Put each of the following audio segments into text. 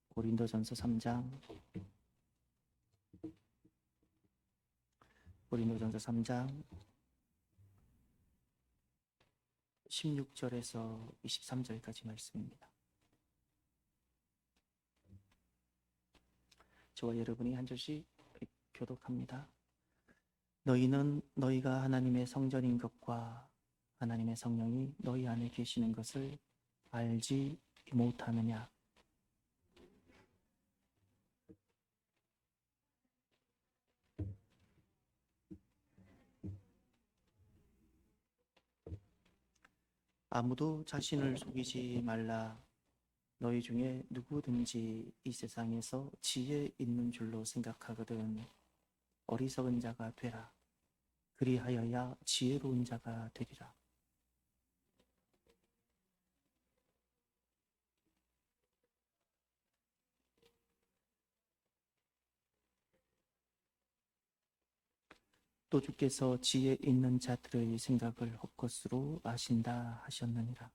고린도전서 3장 16절에서 23절까지 말씀입니다. 저와 여러분이 한 절씩 교독합니다. 너희는 너희가 하나님의 성전인 것과 하나님의 성령이 너희 안에 계시는 것을 알지 못하느냐? 아무도 자신을 속이지 말라. 너희 중에 누구든지 이 세상에서 지혜 있는 줄로 생각하거든 어리석은 자가 되라. 그리하여야 지혜로운 자가 되리라. 또 주께서 지혜 있는 자들의 생각을 헛것으로 아신다 하셨느니라.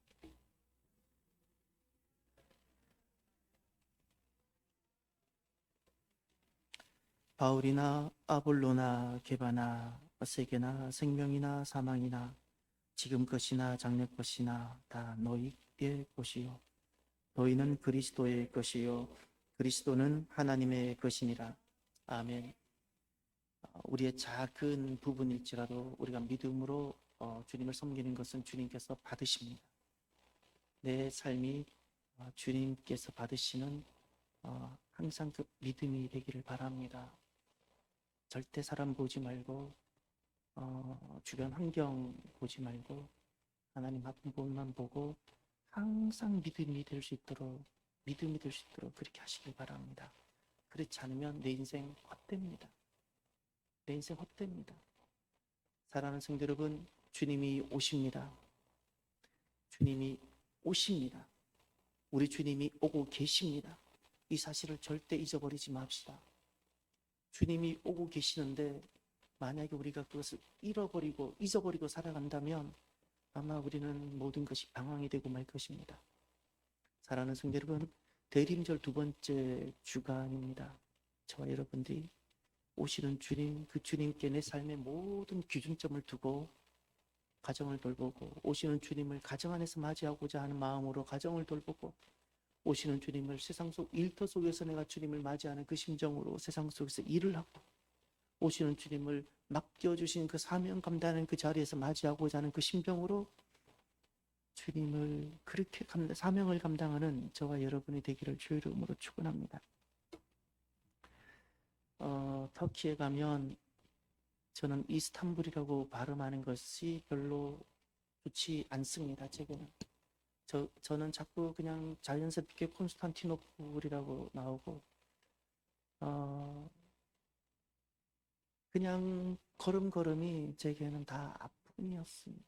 바울이나 아볼로나 게바나 세계나 생명이나 사망이나 지금 것이나 장래 것이나 다 너희의 것이요 너희는 그리스도의 것이요 그리스도는 하나님의 것이니라. 아멘. 우리의 작은 부분일지라도 우리가 믿음으로 주님을 섬기는 것은 주님께서 받으십니다. 내 삶이 주님께서 받으시는 항상 그 믿음이 되기를 바랍니다. 절대 사람 보지 말고 주변 환경 보지 말고 하나님 한 분만 보고 항상 믿음이 될 수 있도록 그렇게 하시길 바랍니다. 그렇지 않으면 내 인생 헛됩니다. 내 인생 헛됩니다. 사랑하는 성도 여러분, 주님이 오십니다. 주님이 오십니다. 우리 주님이 오고 계십니다. 이 사실을 절대 잊어버리지 맙시다. 주님이 오고 계시는데 만약에 우리가 그것을 잊어버리고 살아간다면 아마 우리는 모든 것이 방황이 되고 말 것입니다. 사랑하는 성도 여러분, 대림절 두 번째 주간입니다. 저와 여러분들이 오시는 주님, 그 주님께 내 삶의 모든 기준점을 두고 가정을 돌보고 오시는 주님을 가정 안에서 맞이하고자 하는 마음으로 가정을 돌보고 오시는 주님을 세상 속 일터 속에서 내가 주님을 맞이하는 그 심정으로 세상 속에서 일을 하고 오시는 주님을 맡겨주신 그 사명 감당하는 그 자리에서 맞이하고자 하는 그 심정으로 주님을 그렇게 사명을 감당하는 저와 여러분이 되기를 주의 이름으로 축원합니다. 터키에 가면 저는 이스탄불이라고 발음하는 것이 별로 좋지 않습니다. 제게는 저는 자꾸 그냥 자연스럽게 콘스탄티노플이라고 나오고 그냥 걸음걸음이 제게는 다 아픔이었습니다.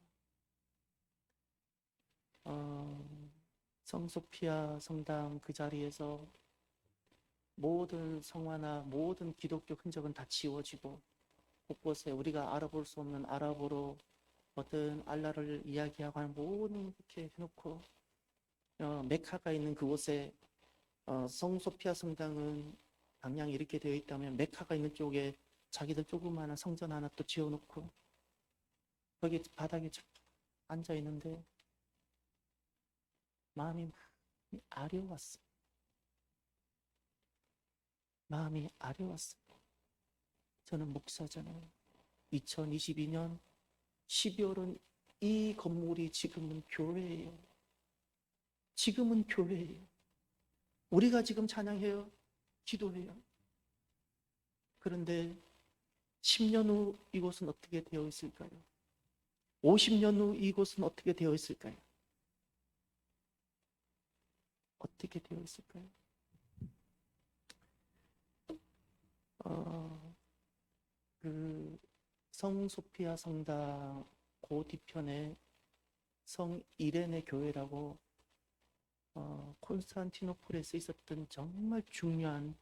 성소피아 성당 그 자리에서 모든 성화나 모든 기독교 흔적은 다 지워지고 곳곳에 우리가 알아볼 수 없는 아랍어로 어떤 알라를 이야기하고 하는 모든 이렇게 해놓고 메카가 있는 그곳에 성소피아 성당은 방향이 이렇게 되어 있다면 메카가 있는 쪽에 자기들 조그마한 성전 하나 또 지어놓고 거기 바닥에 앉아 있는데 마음이 아려웠어요. 마음이 아려웠어요. 저는 목사잖아요. 2022년 12월은 이 건물이 지금은 교회예요. 지금은 교회예요. 우리가 지금 찬양해요. 기도해요. 그런데 10년 후 이곳은 어떻게 되어 있을까요? 50년 후 이곳은 어떻게 되어 있을까요? 어떻게 되어 있을까요? 그 성소피아 성당 그 뒤편에 성 이레네 교회라고 콘스탄티노플에서 있었던 정말 중요한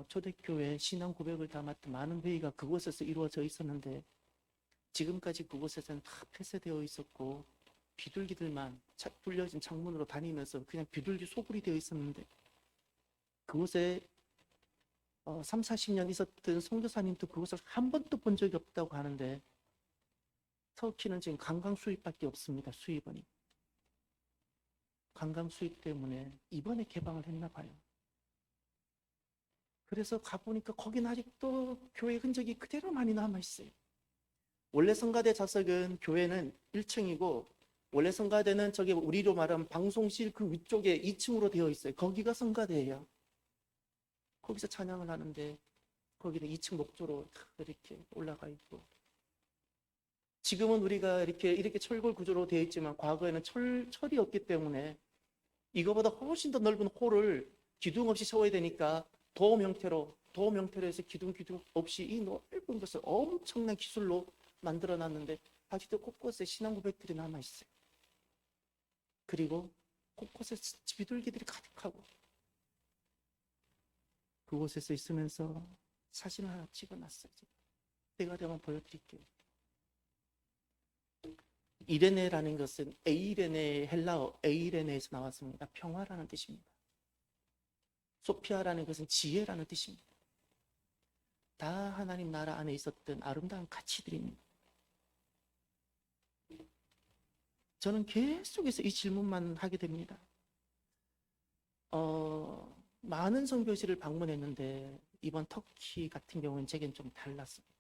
초대교회 신앙 고백을 담았던 많은 회의가 그곳에서 이루어져 있었는데 지금까지 그곳에서는 다 폐쇄되어 있었고 비둘기들만 뚫려진 창문으로 다니면서 그냥 비둘기 소굴이 되어 있었는데 그곳에 3, 40년 있었던 선교사님도 그곳을 한 번도 본 적이 없다고 하는데 터키는 지금 관광 수입밖에 없습니다. 수입원이. 관광 수입 때문에 이번에 개방을 했나 봐요. 그래서 가보니까 거기는 아직도 교회 흔적이 그대로 많이 남아있어요. 원래 성가대 좌석은 교회는 1층이고 원래 성가대는 저기 우리로 말하면 방송실 그 위쪽에 2층으로 되어 있어요. 거기가 성가대예요. 거기서 찬양을 하는데 거기는 2층 목조로 이렇게 올라가 있고 지금은 우리가 이렇게 철골 구조로 되어 있지만 과거에는 철이 없기 때문에 이거보다 훨씬 더 넓은 홀을 기둥 없이 세워야 되니까 도움 형태로 해서 기둥 없이 이 넓은 것을 엄청난 기술로 만들어 놨는데 아직도 곳곳에 신앙 고백들이 남아 있어요. 그리고 곳곳에 비둘기들이 가득하고 그곳에서 있으면서 사진을 하나 찍어놨어요. 때가 되면 보여드릴게요. 이레네라는 것은 에이레네, 헬라어 에이레네에서 나왔습니다. 평화라는 뜻입니다. 소피아라는 것은 지혜라는 뜻입니다. 다 하나님 나라 안에 있었던 아름다운 가치들입니다. 저는 계속해서 이 질문만 하게 됩니다. 많은 선교지를 방문했는데 이번 터키 같은 경우는 제겐 좀 달랐습니다.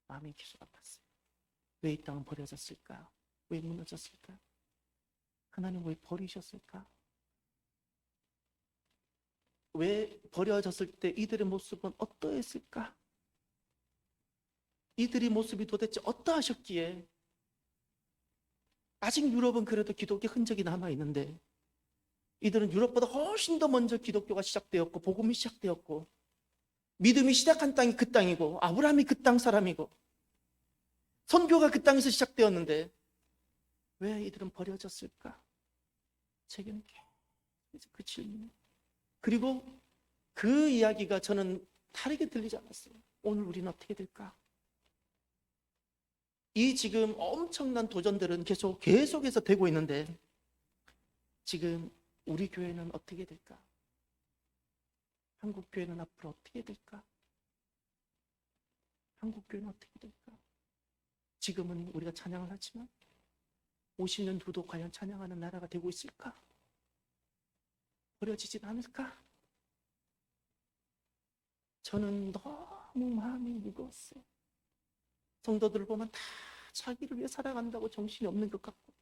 마음이 계속 아팠어요. 왜 이 땅은 버려졌을까? 왜 무너졌을까? 하나님 왜 버리셨을까? 왜 버려졌을 때 이들의 모습은 어떠했을까? 이들의 모습이 도대체 어떠하셨기에 아직 유럽은 그래도 기독교 흔적이 남아있는데 이들은 유럽보다 훨씬 더 먼저 기독교가 시작되었고 복음이 시작되었고 믿음이 시작한 땅이 그 땅이고 아브라함이 그 땅 사람이고 선교가 그 땅에서 시작되었는데 왜 이들은 버려졌을까? 제게는 계속 그 질문. 그리고 그 이야기가 저는 다르게 들리지 않았어요. 오늘 우리는 어떻게 될까? 이 지금 엄청난 도전들은 계속해서 되고 있는데 지금 우리 교회는 어떻게 될까? 한국 교회는 앞으로 어떻게 될까? 한국 교회는 어떻게 될까? 지금은 우리가 찬양을 하지만 50년 후도 과연 찬양하는 나라가 되고 있을까? 버려지진 않을까? 저는 너무 마음이 무거웠어요. 성도들을 보면 다 자기를 위해 살아간다고 정신이 없는 것 같고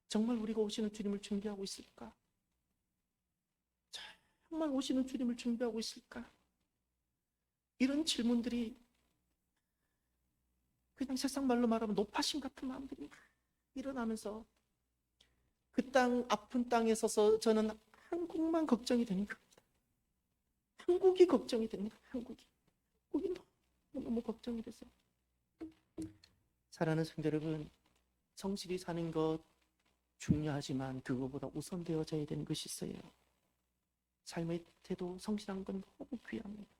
정말 우리가 오시는 주님을 준비하고 있을까? 정말 오시는 주님을 준비하고 있을까? 이런 질문들이 그냥 세상 말로 말하면 노파심 같은 마음들이 막 일어나면서 그 땅, 아픈 땅에 서서 저는 한국만 걱정이 되는 겁니다. 한국이 걱정이 됩니다. 한국이 너무 걱정이 돼서. 사랑하는 성도 여러분, 성실히 사는 것 중요하지만 그거보다 우선되어져야 되는 것이 있어요. 삶의 태도 성실한 건 너무 귀합니다.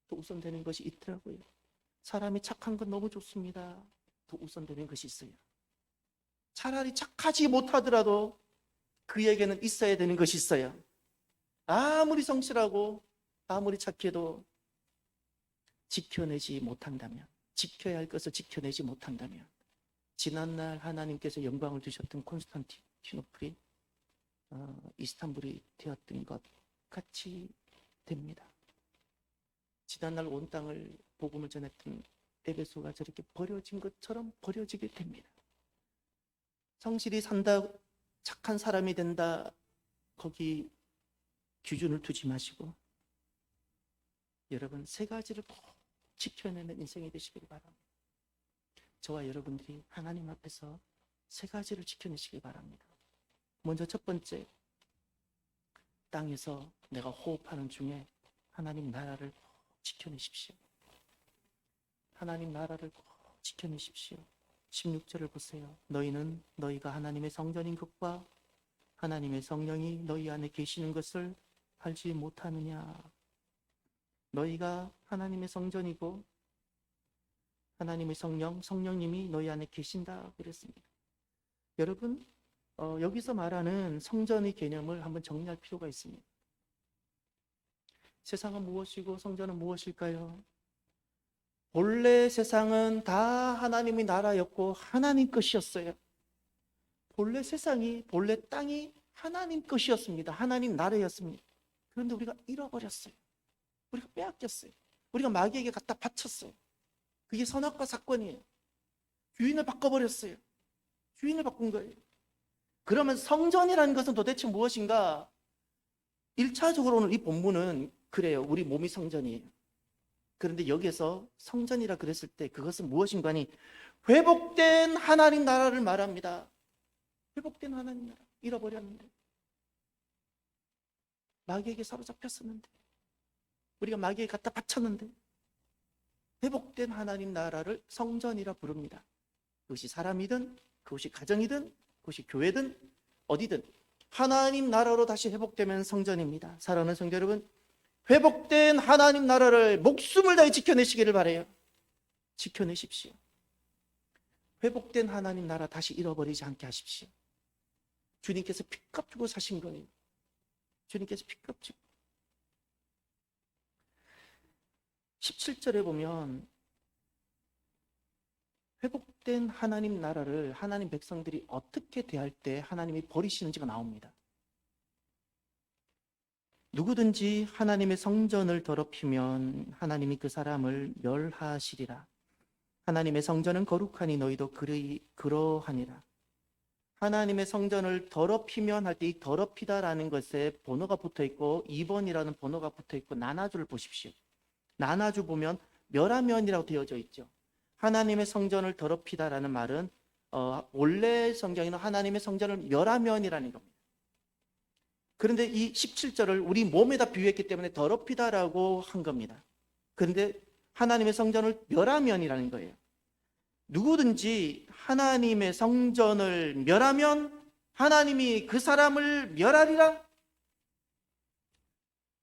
또 우선되는 것이 있더라고요. 사람이 착한 건 너무 좋습니다. 또 우선되는 것이 있어요. 차라리 착하지 못하더라도 그에게는 있어야 되는 것이 있어요. 아무리 성실하고 아무리 착해도 지켜내지 못한다면, 지켜야 할 것을 지켜내지 못한다면 지난날 하나님께서 영광을 주셨던 콘스탄티노플이 이스탄불이 되었던 것 같이 됩니다. 지난날 온 땅을 복음을 전했던 에베소가 저렇게 버려진 것처럼 버려지게 됩니다. 성실히 산다, 착한 사람이 된다, 거기 기준을 두지 마시고 여러분 세 가지를 꼭 지켜내는 인생이 되시길 바랍니다. 저와 여러분들이 하나님 앞에서 세 가지를 지켜내시길 바랍니다. 먼저 첫 번째, 땅에서 내가 호흡하는 중에 하나님 나라를 꼭 지켜내십시오. 하나님 나라를 꼭 지켜내십시오. 16절을 보세요. 너희는 너희가 하나님의 성전인 것과 하나님의 성령이 너희 안에 계시는 것을 알지 못하느냐. 너희가 하나님의 성전이고 하나님의 성령님이 너희 안에 계신다 그랬습니다. 여러분, 여기서 말하는 성전의 개념을 한번 정리할 필요가 있습니다. 세상은 무엇이고 성전은 무엇일까요? 본래 세상은 다 하나님의 나라였고 하나님 것이었어요. 본래 세상이, 본래 땅이 하나님 것이었습니다. 하나님 나라였습니다. 그런데 우리가 잃어버렸어요. 우리가 빼앗겼어요. 우리가 마귀에게 갖다 바쳤어요. 그게 선악과 사건이에요. 주인을 바꿔버렸어요. 주인을 바꾼 거예요. 그러면 성전이라는 것은 도대체 무엇인가? 1차적으로는 이 본문은 그래요. 우리 몸이 성전이에요. 그런데 여기에서 성전이라 그랬을 때 그것은 무엇인가 하니 회복된 하나님 나라를 말합니다. 회복된 하나님 나라. 잃어버렸는데, 마귀에게 사로잡혔었는데, 우리가 마귀에게 갖다 바쳤는데, 회복된 하나님 나라를 성전이라 부릅니다. 그것이 사람이든 그것이 가정이든 그것이 교회든 어디든 하나님 나라로 다시 회복되면 성전입니다. 사랑하는 성도 여러분, 회복된 하나님 나라를 목숨을 다해 지켜내시기를 바라요. 지켜내십시오. 회복된 하나님 나라 다시 잃어버리지 않게 하십시오. 주님께서 피값 주고 사신 거예요. 주님께서 피값 주고. 17절에 보면 회복된 하나님 나라를 하나님 백성들이 어떻게 대할 때 하나님이 버리시는지가 나옵니다. 누구든지 하나님의 성전을 더럽히면 하나님이 그 사람을 멸하시리라. 하나님의 성전은 거룩하니 너희도 그러하니라. 하나님의 성전을 더럽히면 할 때 이 더럽히다라는 것에 번호가 붙어있고 2번이라는 번호가 붙어있고 나나주를 보십시오. 나나주 보면 멸하면이라고 되어져 있죠. 하나님의 성전을 더럽히다라는 말은 원래 성경에는 하나님의 성전을 멸하면이라는 겁니다. 그런데 이 17절을 우리 몸에다 비유했기 때문에 더럽히다라고 한 겁니다. 그런데 하나님의 성전을 멸하면이라는 거예요. 누구든지 하나님의 성전을 멸하면 하나님이 그 사람을 멸하리라.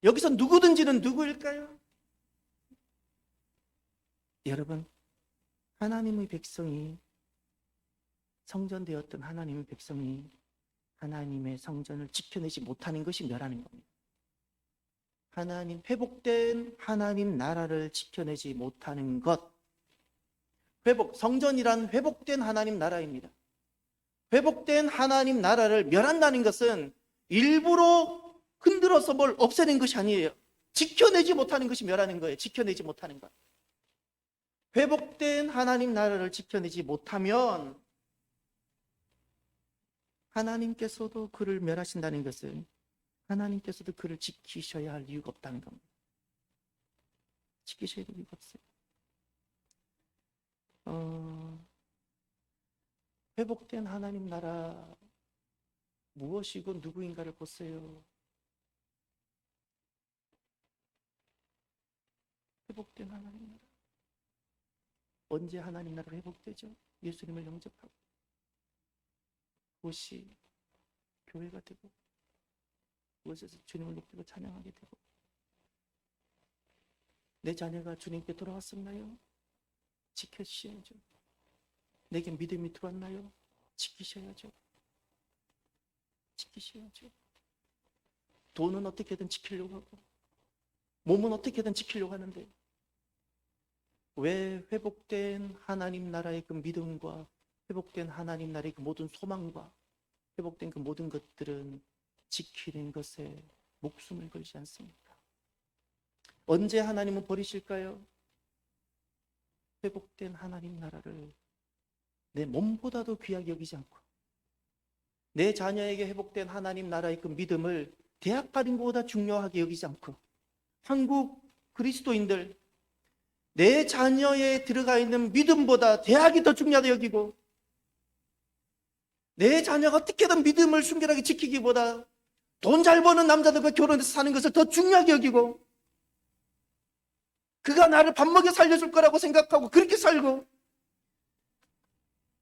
여기서 누구든지는 누구일까요? 여러분, 하나님의 백성이, 성전되었던 하나님의 백성이 하나님의 성전을 지켜내지 못하는 것이 멸하는 겁니다. 하나님, 회복된 하나님 나라를 지켜내지 못하는 것. 성전이란 회복된 하나님 나라입니다. 회복된 하나님 나라를 멸한다는 것은 일부러 흔들어서 뭘 없애는 것이 아니에요. 지켜내지 못하는 것이 멸하는 거예요. 지켜내지 못하는 것. 회복된 하나님 나라를 지켜내지 못하면 하나님께서도 그를 멸하신다는 것은 하나님께서도 그를 지키셔야 할 이유가 없다는 겁니다. 지키셔야 할 이유가 없어요. 회복된 하나님 나라 무엇이고 누구인가를 보세요. 회복된 하나님 나라. 언제 하나님 나라가 회복되죠? 예수님을 영접하고 그것이 교회가 되고 그것에서 주님을 높이고 찬양하게 되고 내 자녀가 주님께 돌아왔었나요? 지켜주셔야죠. 내게 믿음이 들어왔나요? 지키셔야죠. 지키셔야죠. 돈은 어떻게든 지키려고 하고 몸은 어떻게든 지키려고 하는데 왜 회복된 하나님 나라의 그 믿음과 회복된 하나님 나라의 그 모든 소망과 회복된 그 모든 것들은 지키는 것에 목숨을 걸지 않습니까? 언제 하나님은 버리실까요? 회복된 하나님 나라를 내 몸보다도 귀하게 여기지 않고 내 자녀에게 회복된 하나님 나라의 그 믿음을 대학 가는 것보다 중요하게 여기지 않고 한국 그리스도인들 내 자녀에 들어가 있는 믿음보다 대학이 더 중요하다 여기고 내 자녀가 어떻게든 믿음을 순결하게 지키기보다 돈 잘 버는 남자들과 결혼해서 사는 것을 더 중요하게 여기고 그가 나를 밥 먹여 살려줄 거라고 생각하고 그렇게 살고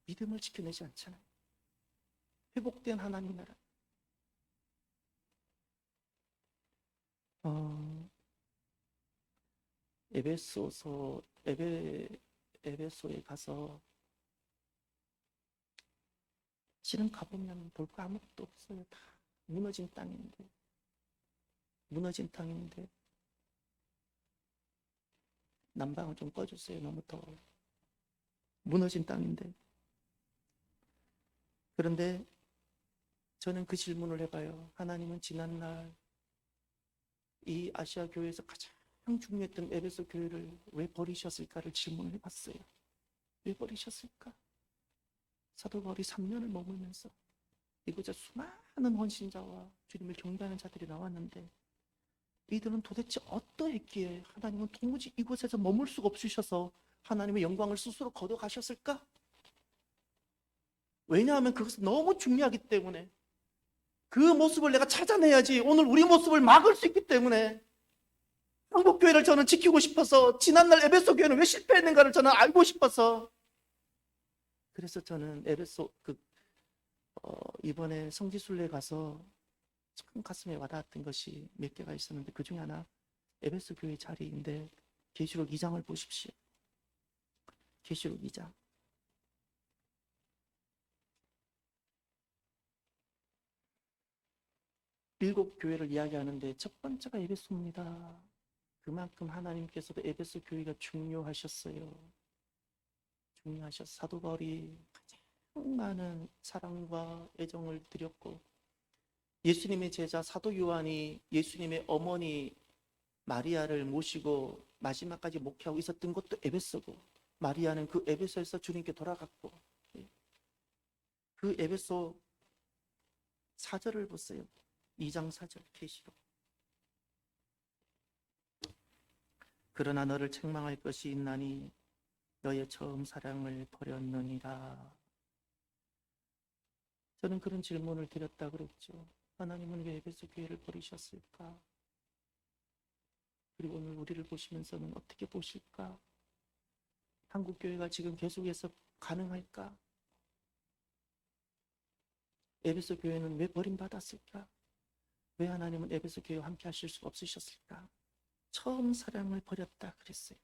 믿음을 지켜내지 않잖아요. 회복된 하나님 나라. 에베소에 가서 실은 가보면 볼 거 아무것도 없어요. 다 무너진 땅인데 난방을 좀 꺼주세요. 너무 더워요. 무너진 땅인데. 그런데 저는 그 질문을 해봐요. 하나님은 지난날 이 아시아 교회에서 가장 중요했던 에베소 교회를 왜 버리셨을까를 질문을 해봤어요. 왜 버리셨을까? 사도 바울이 3년을 머물면서 이곳에 수많은 헌신자와 주님을 경배하는 자들이 나왔는데 이들은 도대체 어떠했기에 하나님은 도무지 이곳에서 머물 수가 없으셔서 하나님의 영광을 스스로 거둬가셨을까? 왜냐하면 그것은 너무 중요하기 때문에, 그 모습을 내가 찾아내야지 오늘 우리 모습을 막을 수 있기 때문에 한국교회를 저는 지키고 싶어서, 지난날 에베소 교회는 왜 실패했는가를 저는 알고 싶어서, 그래서 저는 에베소 이번에 성지순례 가서 참 가슴에 와닿았던 것이 몇 개가 있었는데 그 중에 하나 에베소 교회 자리인데 계시록 2장을 보십시오. 계시록 2장. 일곱 교회를 이야기하는데 첫 번째가 에베소입니다. 그만큼 하나님께서도 에베소 교회가 중요하셨어요. 중요하셨어요. 사도 바울이 가장 많은 사랑과 애정을 드렸고, 예수님의 제자 사도 요한이 예수님의 어머니 마리아를 모시고 마지막까지 목회하고 있었던 것도 에베소고, 마리아는 그 에베소에서 주님께 돌아갔고, 그 에베소 4절을 보세요. 2장 4절 계시록. 그러나 너를 책망할 것이 있나니 너의 처음 사랑을 버렸느니라. 저는 그런 질문을 드렸다 그랬죠. 하나님은 왜 에베소 교회를 버리셨을까? 그리고 오늘 우리를 보시면서는 어떻게 보실까? 한국 교회가 지금 계속해서 가능할까? 에베소 교회는 왜 버림받았을까? 왜 하나님은 에베소 교회와 함께 하실 수가 없으셨을까? 처음 사랑을 버렸다 그랬어요.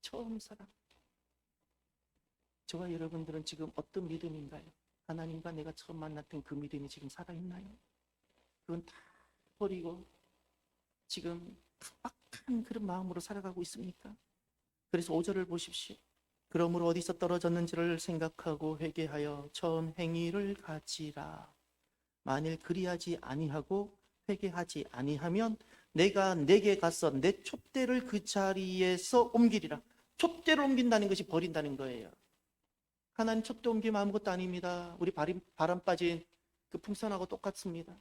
처음 사랑. 저와 여러분들은 지금 어떤 믿음인가요? 하나님과 내가 처음 만났던 그 믿음이 지금 살아있나요? 그건 다 버리고 지금 팍팍한 그런 마음으로 살아가고 있습니까? 그래서 5절을 보십시오. 그러므로 어디서 떨어졌는지를 생각하고 회개하여 처음 행위를 가지라. 만일 그리하지 아니하고 회개하지 아니하면 내가 내게 가서 내 촛대를 그 자리에서 옮기리라. 촛대를 옮긴다는 것이 버린다는 거예요. 하나님 촛대 옮기면 아무것도 아닙니다. 우리 바람 빠진 그 풍선하고 똑같습니다.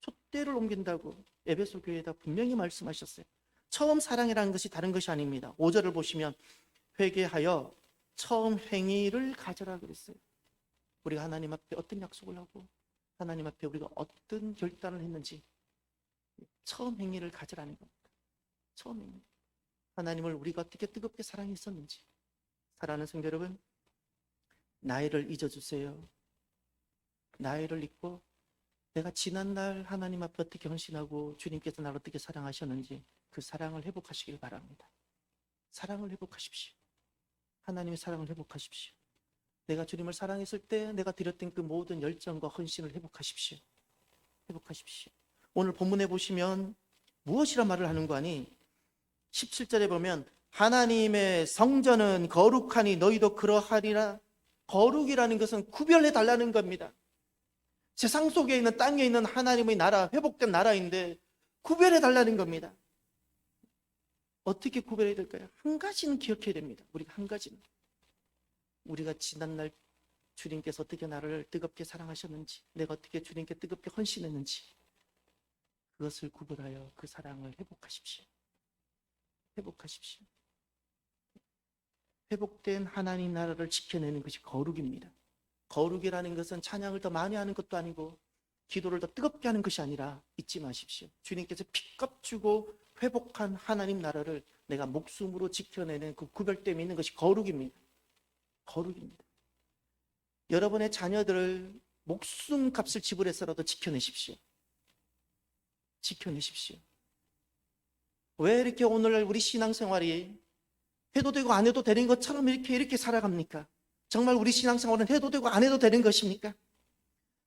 촛대를 옮긴다고 에베소 교회에다 분명히 말씀하셨어요. 처음 사랑이라는 것이 다른 것이 아닙니다. 5절을 보시면 회개하여 처음 행위를 가져라 그랬어요. 우리가 하나님 앞에 어떤 약속을 하고 하나님 앞에 우리가 어떤 결단을 했는지 처음 행위를 가져라는 겁니다. 처음 행위. 하나님을 우리가 어떻게 뜨겁게 사랑했었는지. 사랑하는 성도 여러분, 나이를 잊어주세요. 나이를 잊고 내가 지난날 하나님 앞에 어떻게 헌신하고 주님께서 나를 어떻게 사랑하셨는지 그 사랑을 회복하시길 바랍니다. 사랑을 회복하십시오. 하나님의 사랑을 회복하십시오. 내가 주님을 사랑했을 때 내가 드렸던 그 모든 열정과 헌신을 회복하십시오. 회복하십시오. 오늘 본문에 보시면 무엇이라 말을 하는 거 아니? 17절에 보면 하나님의 성전은 거룩하니 너희도 그러하리라. 거룩이라는 것은 구별해 달라는 겁니다. 세상 속에 있는 땅에 있는 하나님의 나라, 회복된 나라인데 구별해 달라는 겁니다. 어떻게 구별해야 될까요? 한 가지는 기억해야 됩니다. 우리가 한 가지는. 우리가 지난날 주님께서 어떻게 나를 뜨겁게 사랑하셨는지, 내가 어떻게 주님께 뜨겁게 헌신했는지, 그것을 구별하여 그 사랑을 회복하십시오. 회복하십시오. 회복된 하나님 나라를 지켜내는 것이 거룩입니다. 거룩이라는 것은 찬양을 더 많이 하는 것도 아니고 기도를 더 뜨겁게 하는 것이 아니라 잊지 마십시오. 주님께서 피값 주고 회복한 하나님 나라를 내가 목숨으로 지켜내는 그 구별됨이 있는 것이 거룩입니다. 거룩입니다. 여러분의 자녀들을 목숨 값을 지불해서라도 지켜내십시오. 지켜내십시오. 왜 이렇게 오늘날 우리 신앙생활이 해도 되고 안 해도 되는 것처럼 이렇게 살아갑니까? 정말 우리 신앙생활은 해도 되고 안 해도 되는 것입니까?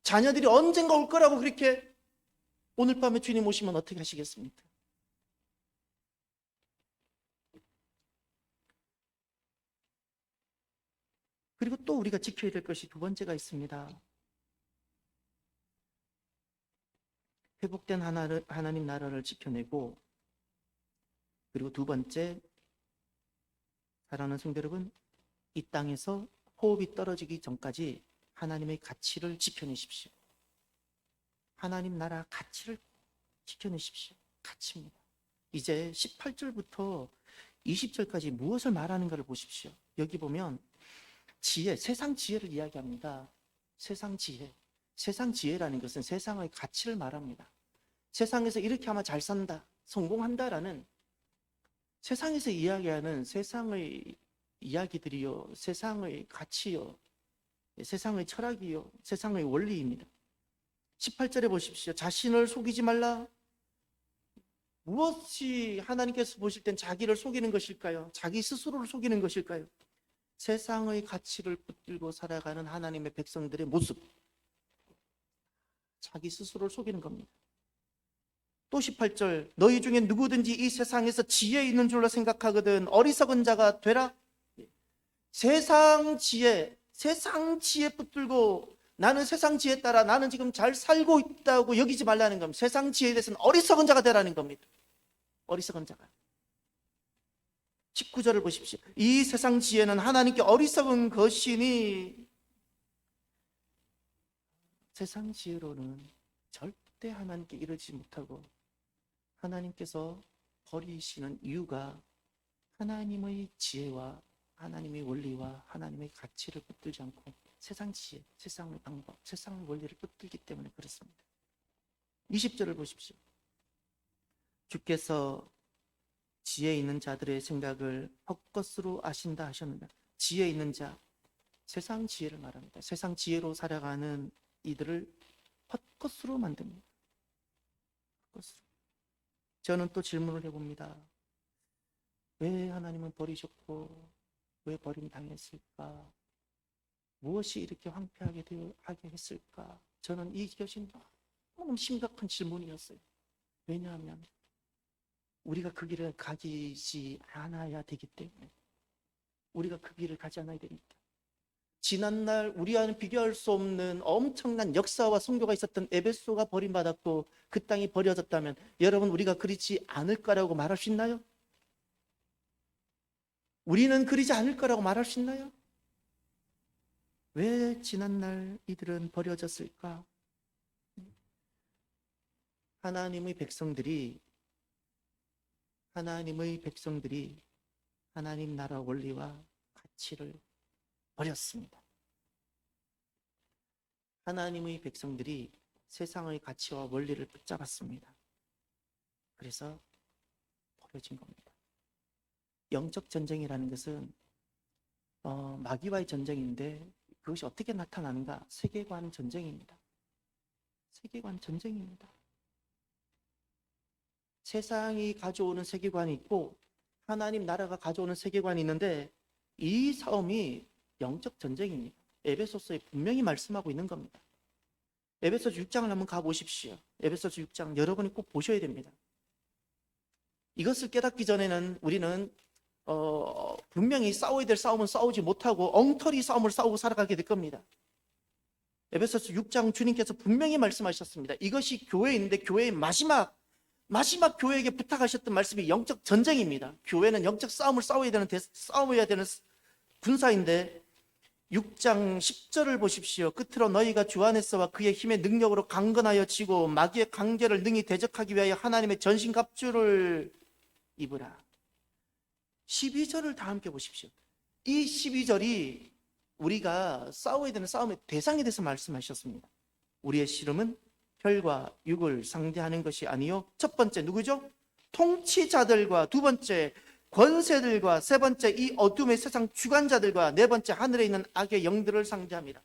자녀들이 언젠가 올 거라고 그렇게 오늘 밤에 주님 오시면 어떻게 하시겠습니까? 그리고 또 우리가 지켜야 될 것이 두 번째가 있습니다. 회복된 하나님 나라를 지켜내고, 그리고 두 번째, 사랑하는 성도 여러분, 이 땅에서 호흡이 떨어지기 전까지 하나님의 가치를 지켜내십시오. 하나님 나라 가치를 지켜내십시오. 가치입니다. 이제 18절부터 20절까지 무엇을 말하는가를 보십시오. 여기 보면 지혜, 세상 지혜를 이야기합니다. 세상 지혜. 세상 지혜라는 것은 세상의 가치를 말합니다. 세상에서 이렇게 하면 잘 산다, 성공한다라는 세상에서 이야기하는 세상의 이야기들이요, 세상의 가치요, 세상의 철학이요, 세상의 원리입니다. 18절에 보십시오. 자신을 속이지 말라. 무엇이 하나님께서 보실 땐 자기를 속이는 것일까요? 자기 스스로를 속이는 것일까요? 세상의 가치를 붙들고 살아가는 하나님의 백성들의 모습, 자기 스스로를 속이는 겁니다. 또 18절, 너희 중에 누구든지 이 세상에서 지혜 있는 줄로 생각하거든 어리석은 자가 되라. 세상 지혜 붙들고 나는 세상 지혜에 따라 나는 지금 잘 살고 있다고 여기지 말라는 겁니다. 세상 지혜에 대해서는 어리석은 자가 되라는 겁니다. 어리석은 자가. 19절을 보십시오. 이 세상 지혜는 하나님께 어리석은 것이니, 세상 지혜로는 절대 하나님께 이르지 못하고 하나님께서 버리시는 이유가 하나님의 지혜와 하나님의 원리와 하나님의 가치를 붙들지 않고 세상 지혜, 세상의 방법, 세상의 원리를 붙들기 때문에 그렇습니다. 20절을 보십시오. 주께서 지혜 있는 자들의 생각을 헛것으로 아신다 하셨는데, 지혜 있는 자, 세상 지혜를 말합니다. 세상 지혜로 살아가는 이들을 헛것으로 만듭니다. 헛것으로. 저는 또 질문을 해봅니다. 왜 하나님은 버리셨고 왜 버림당했을까? 무엇이 이렇게 황폐하게 하게 했을까? 저는 이것이 너무 심각한 질문이었어요. 왜냐하면 우리가 그 길을 가지 않아야 되기 때문에, 우리가 그 길을 가지 않아야 됩니다. 지난날 우리와는 비교할 수 없는 엄청난 역사와 선교가 있었던 에베소가 버림받았고 그 땅이 버려졌다면 여러분, 우리가 그리지 않을 거라고 말할 수 있나요? 우리는 그리지 않을 거라고 말할 수 있나요? 왜 지난날 이들은 버려졌을까? 하나님의 백성들이 하나님 나라 원리와 가치를 버렸습니다. 하나님의 백성들이 세상의 가치와 원리를 붙잡았습니다. 그래서 버려진 겁니다. 영적 전쟁이라는 것은 마귀와의 전쟁인데, 그것이 어떻게 나타나는가? 세계관 전쟁입니다. 세계관 전쟁입니다. 세상이 가져오는 세계관이 있고 하나님 나라가 가져오는 세계관이 있는데, 이 싸움이 영적 전쟁입니다. 에베소서에 분명히 말씀하고 있는 겁니다. 에베소서 6장을 한번 가보십시오. 에베소서 6장 여러분이 꼭 보셔야 됩니다. 이것을 깨닫기 전에는 우리는 분명히 싸워야 될 싸움은 싸우지 못하고 엉터리 싸움을 싸우고 살아가게 될 겁니다. 에베소서 6장 주님께서 분명히 말씀하셨습니다. 이것이 교회인데, 교회의 마지막 교회에게 부탁하셨던 말씀이 영적 전쟁입니다. 교회는 영적 싸움을 싸워야 되는 군사인데, 6장 10절을 보십시오. 끝으로 너희가 주 안에서와 그의 힘의 능력으로 강건하여 지고 마귀의 관계를 능히 대적하기 위하여 하나님의 전신갑주를 입으라. 12절을 다 함께 보십시오. 이 12절이 우리가 싸워야 되는 싸움의 대상에 대해서 말씀하셨습니다. 우리의 씨름은 혈과 육을 상대하는 것이 아니요, 첫 번째 누구죠? 통치자들과, 두 번째 권세들과, 세 번째 이 어둠의 세상 주관자들과, 네 번째 하늘에 있는 악의 영들을 상대합니다.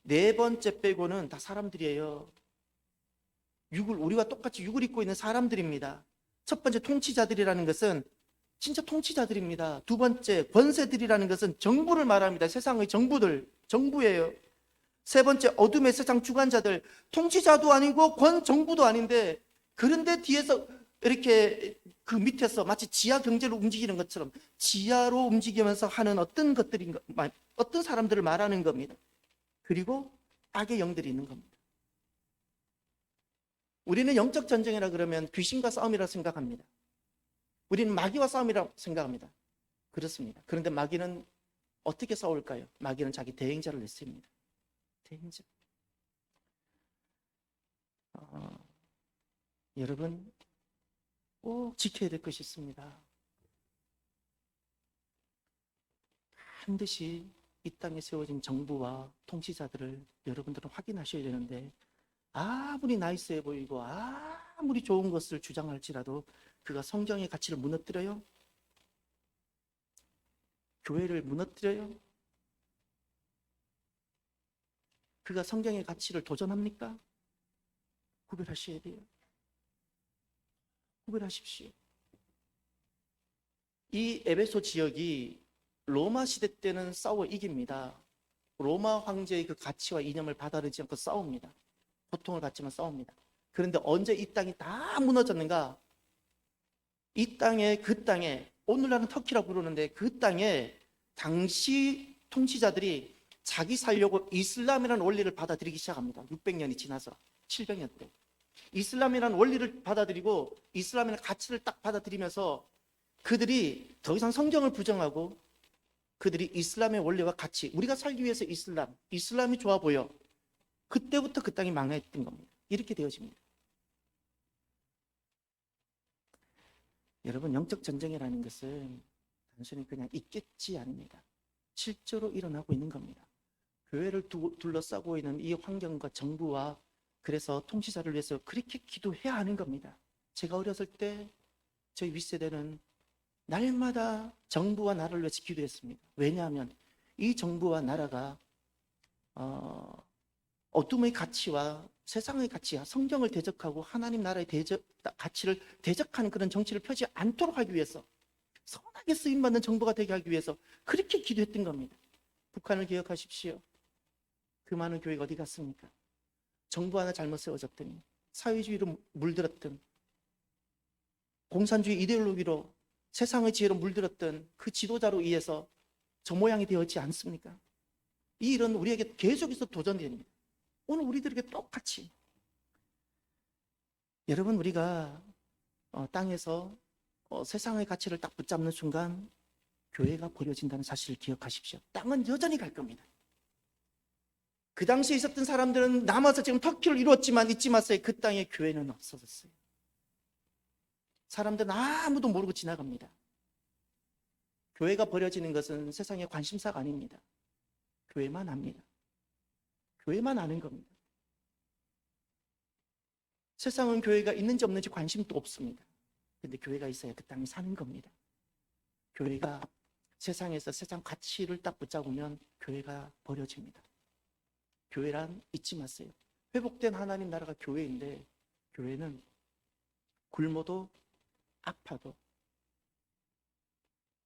네 번째 빼고는 다 사람들이에요. 우리와 똑같이 육을 입고 있는 사람들입니다. 첫 번째 통치자들이라는 것은 진짜 통치자들입니다. 두 번째 권세들이라는 것은 정부를 말합니다. 세상의 정부예요. 세 번째, 어둠의 세상 주관자들, 통치자도 아니고 정부도 아닌데, 그런데 뒤에서 이렇게 그 밑에서 마치 지하 경제로 움직이는 것처럼 지하로 움직이면서 하는 어떤 것들인 어떤 사람들을 말하는 겁니다. 그리고 악의 영들이 있는 겁니다. 우리는 영적 전쟁이라 그러면 귀신과 싸움이라 생각합니다. 우리는 마귀와 싸움이라고 생각합니다. 그렇습니다. 그런데 마귀는 어떻게 싸울까요? 마귀는 자기 대행자를 냈습니다. 대행자. 여러분 꼭 지켜야 될 것이 있습니다. 반드시 이 땅에 세워진 정부와 통치자들을 여러분들은 확인하셔야 되는데, 아무리 나이스해 보이고 아무리 좋은 것을 주장할지라도 그가 성경의 가치를 무너뜨려요? 교회를 무너뜨려요? 그가 성경의 가치를 도전합니까? 구별하셔야 돼요. 구별하십시오. 이 에베소 지역이 로마 시대 때는 싸워 이깁니다. 로마 황제의 그 가치와 이념을 받아들이지 않고 싸웁니다. 고통을 받지만 싸웁니다. 그런데 언제 이 땅이 다 무너졌는가? 이 땅에, 그 땅에, 오늘날은 터키라고 부르는데 그 땅에 당시 통치자들이 자기 살려고 이슬람이라는 원리를 받아들이기 시작합니다. 600년이 지나서 700년 때 이슬람이라는 원리를 받아들이고 이슬람이라는 가치를 딱 받아들이면서 그들이 더 이상 성경을 부정하고 그들이 이슬람의 원리와 가치, 우리가 살기 위해서 이슬람이 좋아 보여. 그때부터 그 땅이 망했던 겁니다. 이렇게 되어집니다. 여러분, 영적 전쟁이라는 것은 단순히 그냥 있겠지 아닙니다. 실제로 일어나고 있는 겁니다. 교회를 둘러싸고 있는 이 환경과 정부와 그래서 통치자를 위해서 그렇게 기도해야 하는 겁니다. 제가 어렸을 때 저희 윗세대는 날마다 정부와 나라를 위해서 기도했습니다. 왜냐하면 이 정부와 나라가 어둠의 가치와 세상의 가치와 성경을 대적하고 하나님 나라의 가치를 대적하는 그런 정치를 펴지 않도록 하기 위해서, 선하게 쓰임받는 정부가 되게 하기 위해서 그렇게 기도했던 겁니다. 북한을 기억하십시오. 그 많은 교회가 어디 갔습니까? 정부 하나 잘못 세워졌더니 사회주의로 물들었던, 공산주의 이데올로기로 세상의 지혜로 물들었던 그 지도자로 의해서 저 모양이 되었지 않습니까? 이 일은 우리에게 계속해서 도전됩니다. 오늘 우리들에게 똑같이. 여러분, 우리가 땅에서 세상의 가치를 딱 붙잡는 순간 교회가 버려진다는 사실을 기억하십시오. 땅은 여전히 갈 겁니다. 그 당시에 있었던 사람들은 남아서 지금 터키를 이루었지만 잊지 마세요. 그 땅에 교회는 없어졌어요. 사람들은 아무도 모르고 지나갑니다. 교회가 버려지는 것은 세상의 관심사가 아닙니다. 교회만 압니다. 교회만 아는 겁니다. 세상은 교회가 있는지 없는지 관심도 없습니다. 그런데 교회가 있어야 그 땅에 사는 겁니다. 교회가 세상에서 세상 가치를 딱 붙잡으면 교회가 버려집니다. 교회란 잊지 마세요. 회복된 하나님 나라가 교회인데, 교회는 굶어도 아파도,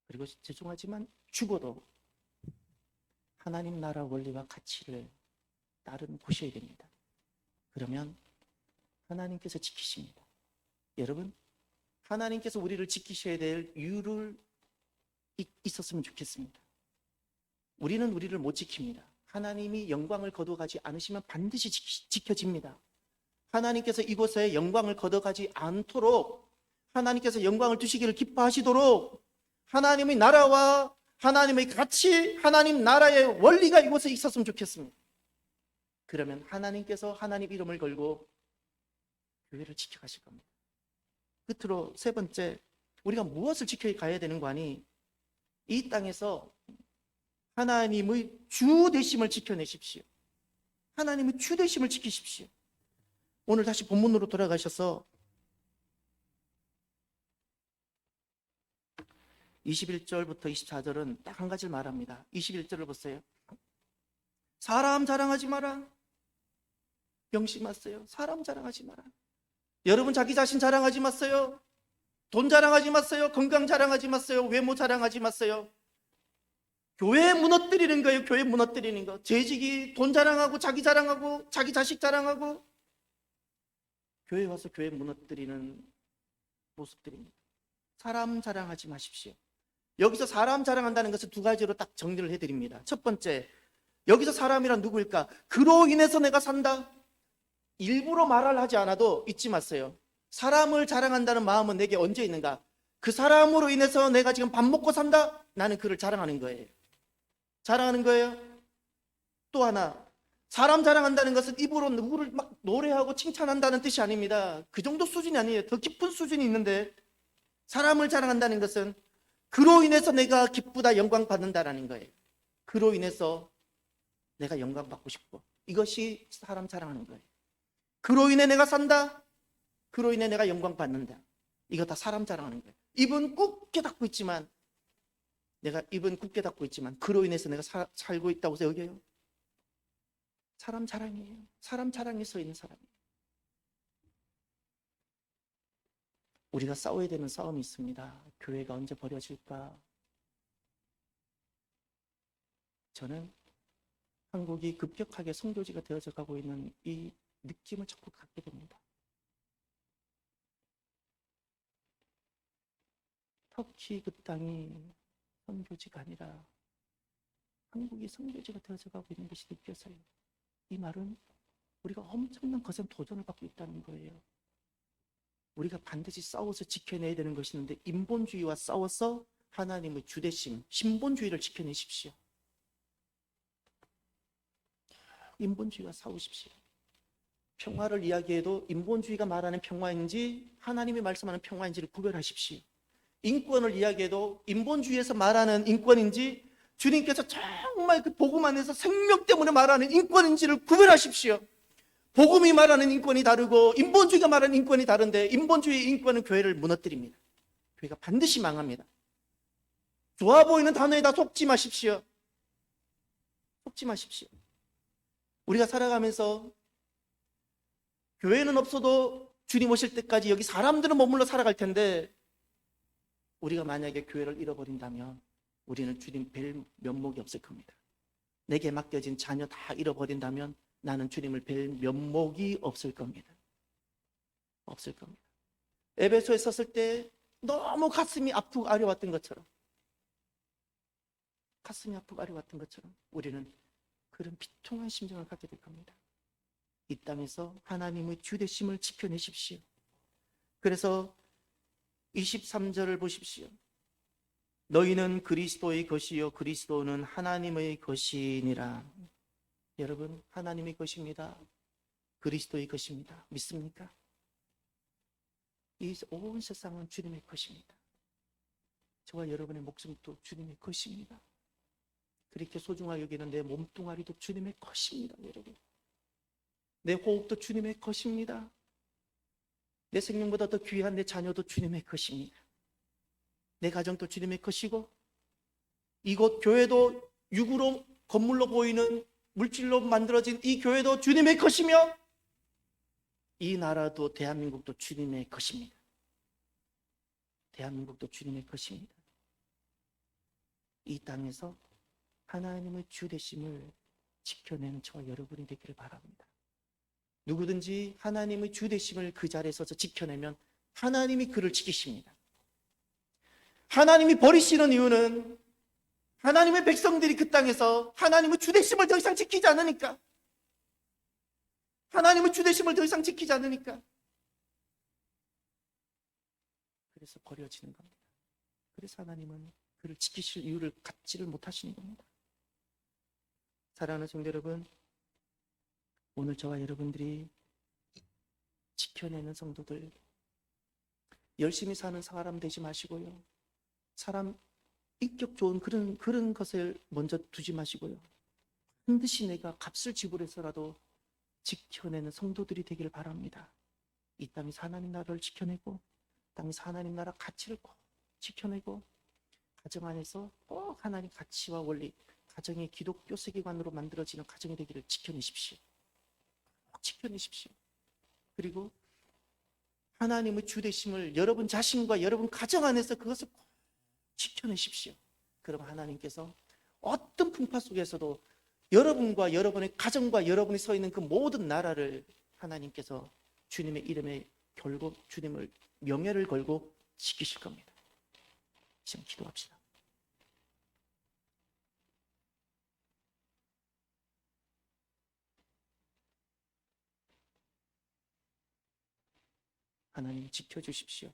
그리고 죄송하지만 죽어도 하나님 나라 원리와 가치를 따르는 곳이어야 됩니다. 그러면 하나님께서 지키십니다. 여러분, 하나님께서 우리를 지키셔야 될 이유를 있었으면 좋겠습니다. 우리는 우리를 못 지킵니다. 하나님이 영광을 거둬가지 않으시면 반드시 지켜집니다. 하나님께서 이곳에 영광을 거둬가지 않도록, 하나님께서 영광을 두시기를 기뻐하시도록 하나님의 나라와 하나님의 가치, 하나님 나라의 원리가 이곳에 있었으면 좋겠습니다. 그러면 하나님께서 하나님 이름을 걸고 교회를 지켜가실 겁니다. 끝으로 세 번째, 우리가 무엇을 지켜가야 되는 거 아니? 이 땅에서 하나님의 주 되심을 지켜내십시오. 하나님의 주 되심을 지키십시오. 오늘 다시 본문으로 돌아가셔서 21절부터 24절은 딱 한 가지를 말합니다. 21절을 보세요. 사람 자랑하지 마라. 명심하세요. 사람 자랑하지 마라. 여러분, 자기 자신 자랑하지 마세요. 돈 자랑하지 마세요. 건강 자랑하지 마세요. 외모 자랑하지 마세요. 교회 무너뜨리는 거예요. 교회 무너뜨리는 거. 재직이 돈 자랑하고 자기 자랑하고 자기 자식 자랑하고 교회 와서 교회 무너뜨리는 모습들입니다. 사람 자랑하지 마십시오. 여기서 사람 자랑한다는 것은 두 가지로 딱 정리를 해드립니다. 첫 번째, 여기서 사람이란 누구일까? 그로 인해서 내가 산다. 일부러 말을 하지 않아도 잊지 마세요. 사람을 자랑한다는 마음은 내게 언제 있는가? 그 사람으로 인해서 내가 지금 밥 먹고 산다? 나는 그를 자랑하는 거예요. 자랑하는 거예요. 또 하나, 사람 자랑한다는 것은 입으로 누구를 막 노래하고 칭찬한다는 뜻이 아닙니다. 그 정도 수준이 아니에요. 더 깊은 수준이 있는데, 사람을 자랑한다는 것은 그로 인해서 내가 기쁘다, 영광 받는다라는 거예요. 그로 인해서 내가 영광 받고 싶고, 이것이 사람 자랑하는 거예요. 그로 인해 내가 산다. 그로 인해 내가 영광 받는다. 이거 다 사람 자랑하는 거예요. 입은 굳게 닫고 있지만, 내가 입은 굳게 닫고 있지만 그로 인해서 내가 살고 있다고 여겨요. 사람 자랑이에요. 사람 자랑에 서 있는 사람이에요. 우리가 싸워야 되는 싸움이 있습니다. 교회가 언제 버려질까? 저는 한국이 급격하게 성교지가 되어져 가고 있는 이 느낌을 자꾸 갖게 됩니다. 터키 그 땅이 선교지가 아니라 한국이 선교지가 되어져 가고 있는 것이 느껴져요. 이 말은 우리가 엄청난 거센 도전을 받고 있다는 거예요. 우리가 반드시 싸워서 지켜내야 되는 것이 있는데, 인본주의와 싸워서 하나님의 주대심, 신본주의를 지켜내십시오. 인본주의와 싸우십시오. 평화를 이야기해도 인본주의가 말하는 평화인지 하나님이 말씀하는 평화인지를 구별하십시오. 인권을 이야기해도 인본주의에서 말하는 인권인지 주님께서 정말 그 복음 안에서 생명 때문에 말하는 인권인지를 구별하십시오. 복음이 말하는 인권이 다르고 인본주의가 말하는 인권이 다른데, 인본주의 인권은 교회를 무너뜨립니다. 교회가 반드시 망합니다. 좋아 보이는 단어에 다 속지 마십시오. 속지 마십시오. 우리가 살아가면서 교회는 없어도 주님 오실 때까지 여기 사람들은 머물러 살아갈 텐데, 우리가 만약에 교회를 잃어버린다면 우리는 주님 뵐 면목이 없을 겁니다. 내게 맡겨진 자녀 다 잃어버린다면 나는 주님을 뵐 면목이 없을 겁니다. 없을 겁니다. 에베소에 섰을 때 너무 가슴이 아프고 아려웠던 것처럼, 가슴이 아프고 아려웠던 것처럼 우리는 그런 비통한 심정을 갖게 될 겁니다. 이 땅에서 하나님의 주되심을 지켜내십시오. 그래서 23절을 보십시오. 너희는 그리스도의 것이요 그리스도는 하나님의 것이니라. 여러분, 하나님의 것입니다. 그리스도의 것입니다. 믿습니까? 이 온 세상은 주님의 것입니다. 저와 여러분의 목숨도 주님의 것입니다. 그렇게 소중하게 여기는 내 몸뚱아리도 주님의 것입니다. 여러분, 내 호흡도 주님의 것입니다. 내 생명보다 더 귀한 내 자녀도 주님의 것입니다. 내 가정도 주님의 것이고, 이곳 교회도 육으로 건물로 보이는 물질로 만들어진 이 교회도 주님의 것이며, 이 나라도 대한민국도 주님의 것입니다. 대한민국도 주님의 것입니다. 이 땅에서 하나님의 주되심을 지켜내는 저와 여러분이 되기를 바랍니다. 누구든지 하나님의 주되심을 그 자리에 서서 지켜내면 하나님이 그를 지키십니다. 하나님이 버리시는 이유는 하나님의 백성들이 그 땅에서 하나님의 주되심을 더 이상 지키지 않으니까, 하나님의 주되심을 더 이상 지키지 않으니까, 그래서 버려지는 겁니다. 그래서 하나님은 그를 지키실 이유를 갖지를 못하시는 겁니다. 사랑하는 성도 여러분, 오늘 저와 여러분들이 지켜내는 성도들, 열심히 사는 사람 되지 마시고요, 사람 인격 좋은 그런 것을 먼저 두지 마시고요, 반드시 내가 값을 지불해서라도 지켜내는 성도들이 되기를 바랍니다. 이 땅에서 하나님 나라를 지켜내고, 땅에서 하나님 나라 가치를 꼭 지켜내고, 가정 안에서 꼭 하나님 가치와 원리, 가정이 기독교 세계관으로 만들어지는 가정이 되기를 지켜내십시오. 꼭 지켜내십시오. 그리고 하나님의 주되심을 여러분 자신과 여러분 가정 안에서 그것을 꼭 지켜내십시오. 그럼 하나님께서 어떤 풍파 속에서도 여러분과 여러분의 가정과 여러분이 서 있는 그 모든 나라를 하나님께서 주님의 이름에 걸고 주님을 명예를 걸고 지키실 겁니다. 지금 기도합시다. 하나님 지켜주십시오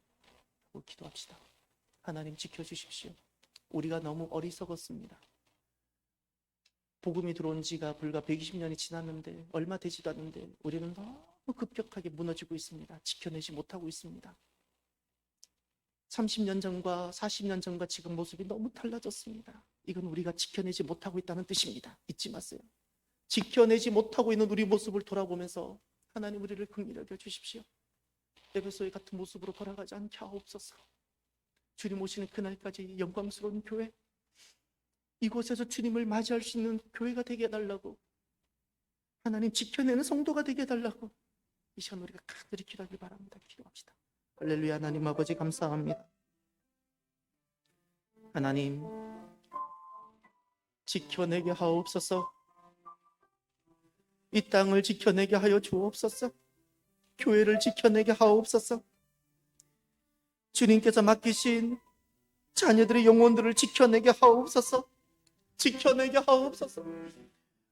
하고 기도합시다. 하나님 지켜주십시오. 우리가 너무 어리석었습니다. 복음이 들어온 지가 불과 120년이 지났는데 얼마 되지도 않는데 우리는 너무 급격하게 무너지고 있습니다. 지켜내지 못하고 있습니다. 30년 전과 40년 전과 지금 모습이 너무 달라졌습니다. 이건 우리가 지켜내지 못하고 있다는 뜻입니다. 잊지 마세요. 지켜내지 못하고 있는 우리 모습을 돌아보면서 하나님 우리를 긍휼히 여겨 주십시오. 에베소의 같은 모습으로 돌아가지 않게 하옵소서. 주님 오시는 그날까지 영광스러운 교회, 이곳에서 주님을 맞이할 수 있는 교회가 되게 해달라고, 하나님 지켜내는 성도가 되게 해달라고 이 시간 우리가 간절히 기도하길 바랍니다. 기도합시다. 할렐루야. 하나님 아버지 감사합니다. 하나님 지켜내게 하옵소서. 이 땅을 지켜내게 하여 주옵소서. 교회를 지켜내게 하옵소서. 주님께서 맡기신 자녀들의 영혼들을 지켜내게 하옵소서. 지켜내게 하옵소서.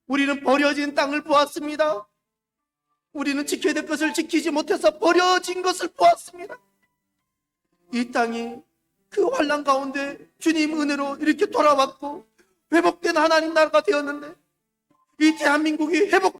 우리는 버려진 땅을 보았습니다. 우리는 지켜야 될 것을 지키지 못해서 버려진 것을 보았습니다. 이 땅이 그 환난 가운데 주님 은혜로 이렇게 돌아왔고 회복된 하나님 나라가 되었는데 이 대한민국이 회복